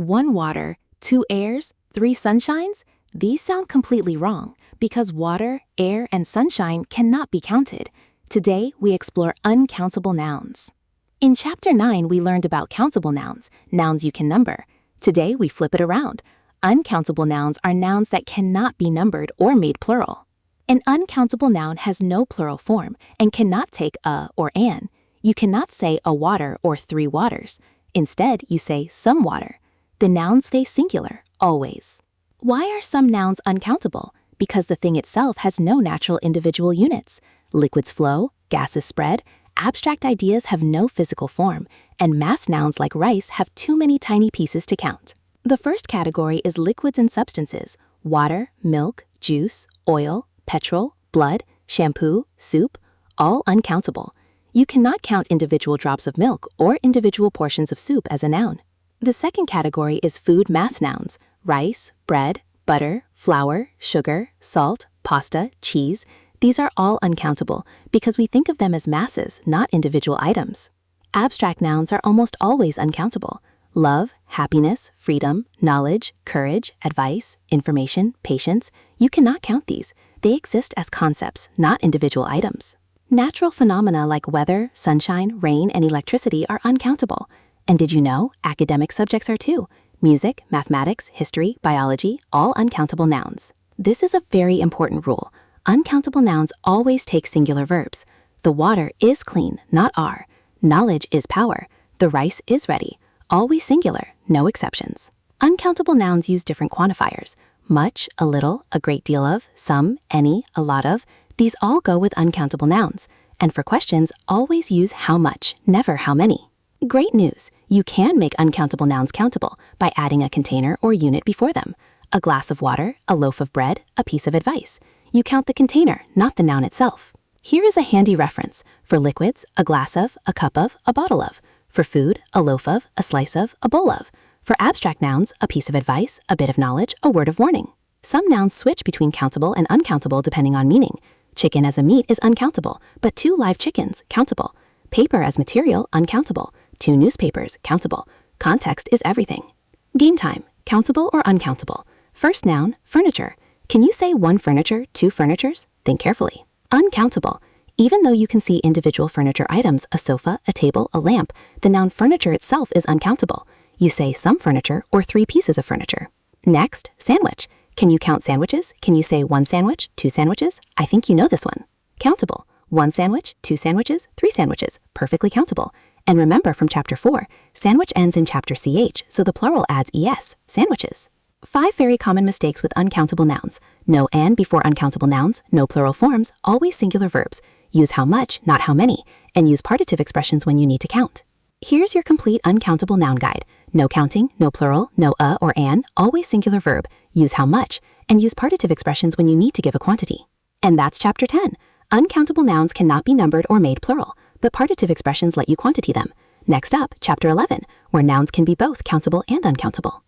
1 water, 2 airs, 3 sunshines? These sound completely wrong because water, air, and sunshine cannot be counted. Today, we explore uncountable nouns. In Chapter 9, we learned about countable nouns, nouns you can number. Today, we flip it around. Uncountable nouns are nouns that cannot be numbered or made plural. An uncountable noun has no plural form and cannot take a or an. You cannot say a water or 3 waters. Instead, you say some water. The noun stays singular, always. Why are some nouns uncountable? Because the thing itself has no natural individual units. Liquids flow, gases spread, abstract ideas have no physical form, and mass nouns like rice have too many tiny pieces to count. The first category is liquids and substances: water, milk, juice, oil, petrol, blood, shampoo, soup, all uncountable. You cannot count individual drops of milk or individual portions of soup as a noun. The second category is food mass nouns: rice, bread, butter, flour, sugar, salt, pasta, cheese. These are all uncountable because we think of them as masses, not individual items. Abstract nouns are almost always uncountable. Love, happiness, freedom, knowledge, courage, advice, information, patience. You cannot count these. They exist as concepts, not individual items. Natural phenomena like weather, sunshine, rain, and electricity are uncountable. And did you know academic subjects are too? Music, mathematics, history, biology, all uncountable nouns. This is a very important rule. Uncountable nouns always take singular verbs. The water is clean, not are. Knowledge is power. The rice is ready. Always singular, no exceptions. Uncountable nouns use different quantifiers: much, a little, a great deal of, some, any, a lot of. These all go with uncountable nouns. And for questions, always use how much, never how many. Great news! You can make uncountable nouns countable by adding a container or unit before them. A glass of water, a loaf of bread, a piece of advice. You count the container, not the noun itself. Here is a handy reference. For liquids, a glass of, a cup of, a bottle of. For food, a loaf of, a slice of, a bowl of. For abstract nouns, a piece of advice, a bit of knowledge, a word of warning. Some nouns switch between countable and uncountable depending on meaning. Chicken as a meat is uncountable, but 2 live chickens, countable. Paper as material, uncountable. 2 newspapers, countable. Context is everything. Game time, countable or uncountable. First noun, furniture. Can you say 1 furniture, 2 furnitures? Think carefully. Uncountable. Even though you can see individual furniture items, a sofa, a table, a lamp, the noun furniture itself is uncountable. You say some furniture or 3 pieces of furniture. Next, sandwich. Can you count sandwiches? Can you say 1 sandwich, 2 sandwiches? I think you know this one. Countable. 1 sandwich, 2 sandwiches, 3 sandwiches. Perfectly countable. And remember from Chapter 4, sandwich ends in chapter ch, so the plural adds es, sandwiches. 5 very common mistakes with uncountable nouns. No and before uncountable nouns, no plural forms, always singular verbs. Use how much, not how many, and use partitive expressions when you need to count. Here's your complete uncountable noun guide. No counting, no plural, no a or an, always singular verb. Use how much, and use partitive expressions when you need to give a quantity. And that's Chapter 10. Uncountable nouns cannot be numbered or made plural, but partitive expressions let you quantity them. Next up, Chapter 11, where nouns can be both countable and uncountable.